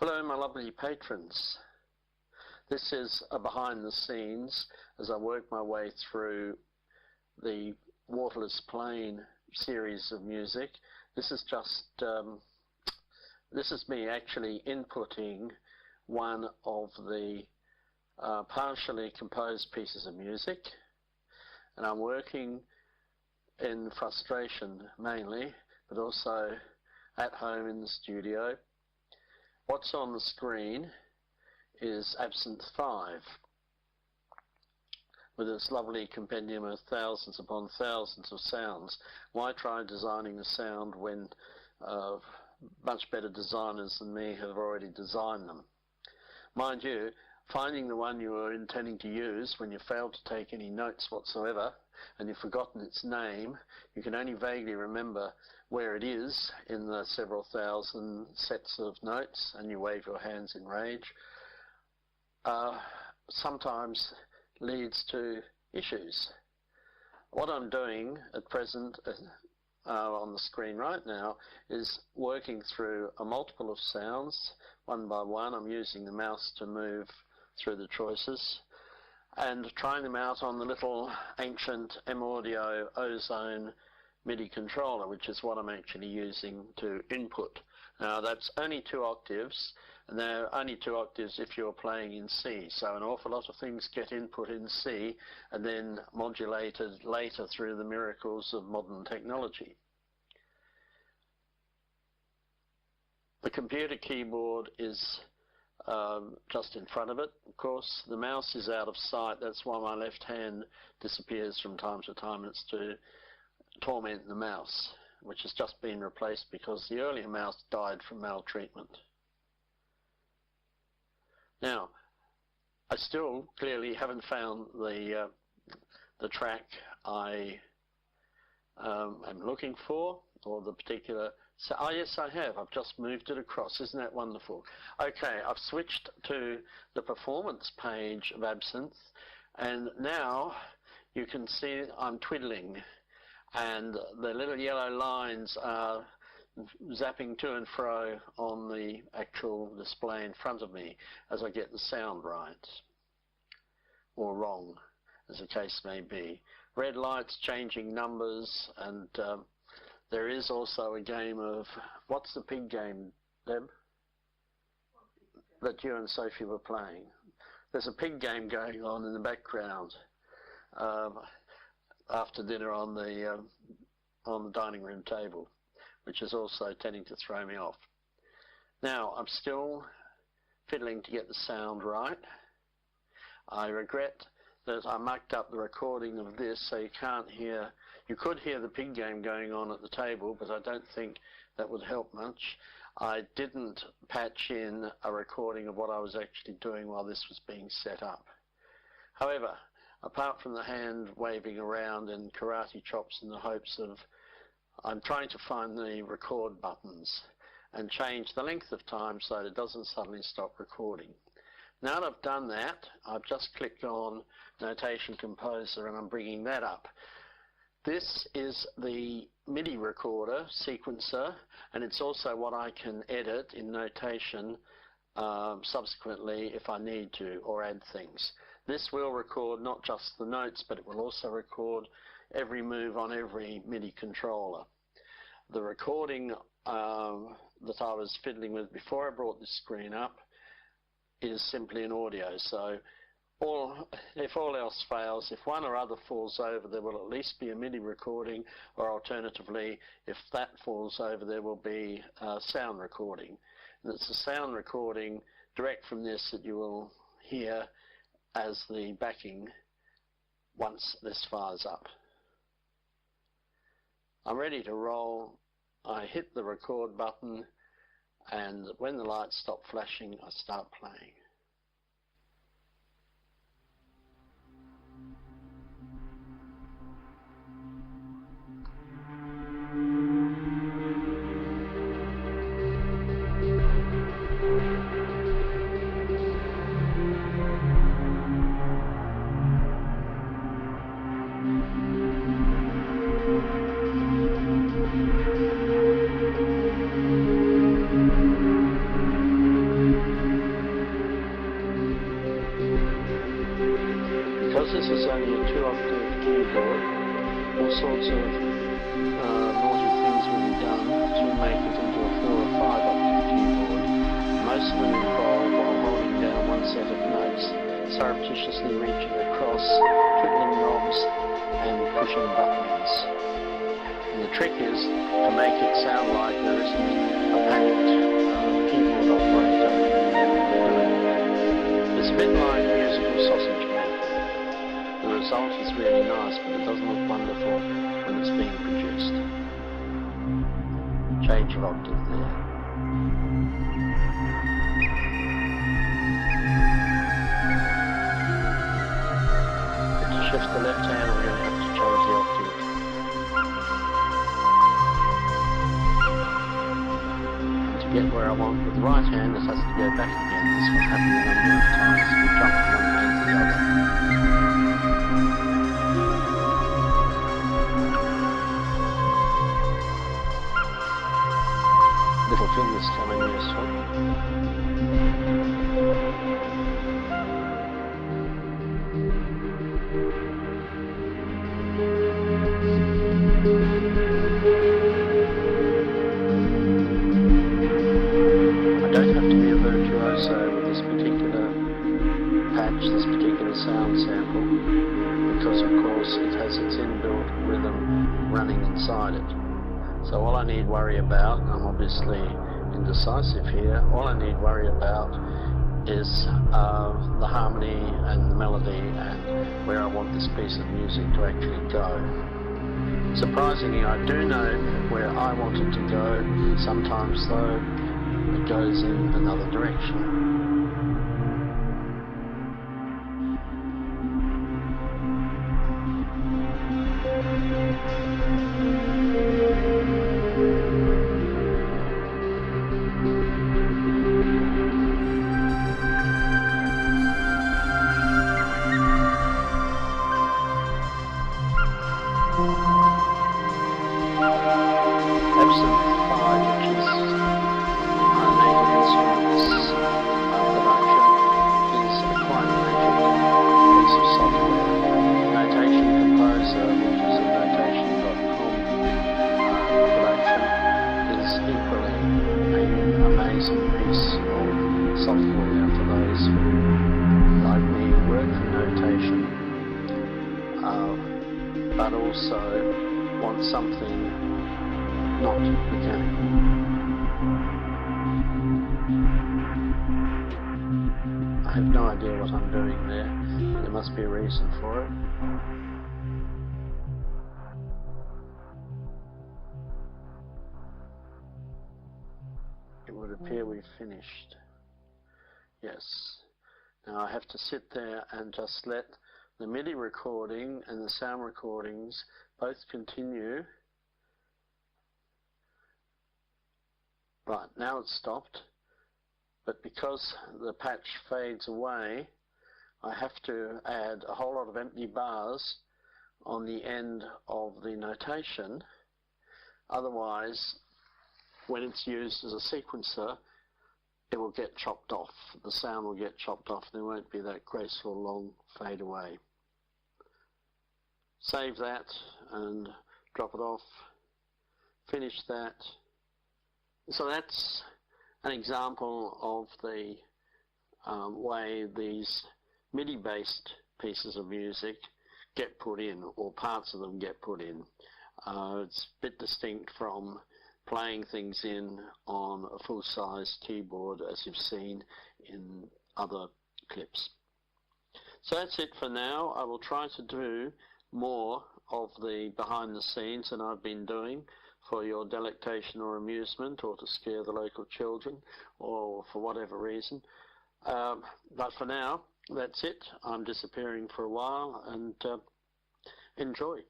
Hello my lovely patrons. This is a behind the scenes as I work my way through the Waterless Plain series of music. This is just, this is me actually inputting one of the partially composed pieces of music, and I'm working in frustration mainly, but also at home in the studio. What's on the screen is Absynth 5 with its lovely compendium of thousands upon thousands of sounds. Why try designing a sound when much better designers than me have already designed them? Mind you, finding the one you were intending to use when you failed to take any notes whatsoever and you've forgotten its name, you can only vaguely remember where it is in the several thousand sets of notes, and you wave your hands in rage, sometimes leads to issues. What I'm doing at present on the screen right now is working through a multiple of sounds, one by one. I'm using the mouse to move through the choices and trying them out on the little ancient M-Audio Ozone MIDI controller, which is what I'm actually using to input. Now that's only 2 octaves, and they're only 2 octaves if you're playing in C, so an awful lot of things get input in C and then modulated later through the miracles of modern technology. The computer keyboard is just in front of it. Of course, the mouse is out of sight. That's why my left hand disappears from time to time. It's to torment the mouse, which has just been replaced because the earlier mouse died from maltreatment. Now, I still clearly haven't found the track I am looking for, or the particular. So, oh yes, I have. I've just moved it across. Isn't that wonderful? Okay, I've switched to the performance page of Absynth, and now you can see I'm twiddling, and the little yellow lines are zapping to and fro on the actual display in front of me as I get the sound right, or wrong, as the case may be. Red lights changing numbers, and there is also a game of, what's the pig game, Deb, that you and Sophie were playing? There's a pig game going on in the background after dinner on the dining room table, which is also tending to throw me off. Now, I'm still fiddling to get the sound right. I regret that I mucked up the recording of this, so you can't hear. You could hear the pig game going on at the table, but I don't think that would help much. I didn't patch in a recording of what I was actually doing while this was being set up. However, apart from the hand waving around and karate chops in the hopes of, I'm trying to find the record buttons and change the length of time so that it doesn't suddenly stop recording. Now that I've done that, I've just clicked on Notation Composer and I'm bringing that up. This is the MIDI recorder sequencer, and it's also what I can edit in Notation subsequently if I need to, or add things. This will record not just the notes, but it will also record every move on every MIDI controller. The recording that I was fiddling with before I brought this screen up is simply an audio, so if all else fails, if one or other falls over, there will at least be a MIDI recording, or alternatively, if that falls over, there will be a sound recording. And it's a sound recording direct from this that you will hear as the backing once this fires up. I'm ready to roll. I hit the record button, and when the lights stop flashing, I start playing. Because this is only a 2-octave keyboard, all sorts of naughty things will be done to make it into a 4 or 5-octave keyboard. Most of them involve, while holding down one set of notes, surreptitiously reaching across, twiddling knobs and pushing buttons. And the trick is to make it sound like there isn't a panicked keyboard operator doing it. It's a bit like musical sausage making. The result is really nice, but it doesn't look wonderful when it's being produced. Change of octave there. To shift the left hand, we're going to have to change the octave. And to get where I want with the right hand, it has to go back again. This will happen a number of times. We jump from one hand to the other. Little fingers coming useful. I don't have to be a virtuoso with this particular patch, this particular sound sample, because of course it has its inbuilt rhythm running inside it. So all I need worry about, I'm obviously indecisive here, all I need worry about is the harmony and the melody and where I want this piece of music to actually go. Surprisingly, I do know where I want it to go. Sometimes though, it goes in another direction. Absynth, which is native instruments production, is a quite magic piece of software. Notation Composer, which is a notation.com production, is equally an amazing piece of software for those who, like me, work from notation, but also want something not mechanical. I have no idea what I'm doing there. There must be a reason for it. It would appear we've finished. Yes. Now I have to sit there and just let the MIDI recording and the sound recordings both continue. Right, now it's stopped, but because the patch fades away, I have to add a whole lot of empty bars on the end of the notation. Otherwise, when it's used as a sequencer, it will get chopped off. The sound will get chopped off. There won't be that graceful long fade away. Save that and drop it off. Finish that. So that's an example of the way these MIDI-based pieces of music get put in, or parts of them get put in. It's a bit distinct from playing things in on a full-size keyboard, as you've seen in other clips. So that's it for now. I will try to do more of the behind the scenes than I've been doing for your delectation or amusement, or to scare the local children, or for whatever reason. But for now, that's it. I'm disappearing for a while, and enjoy.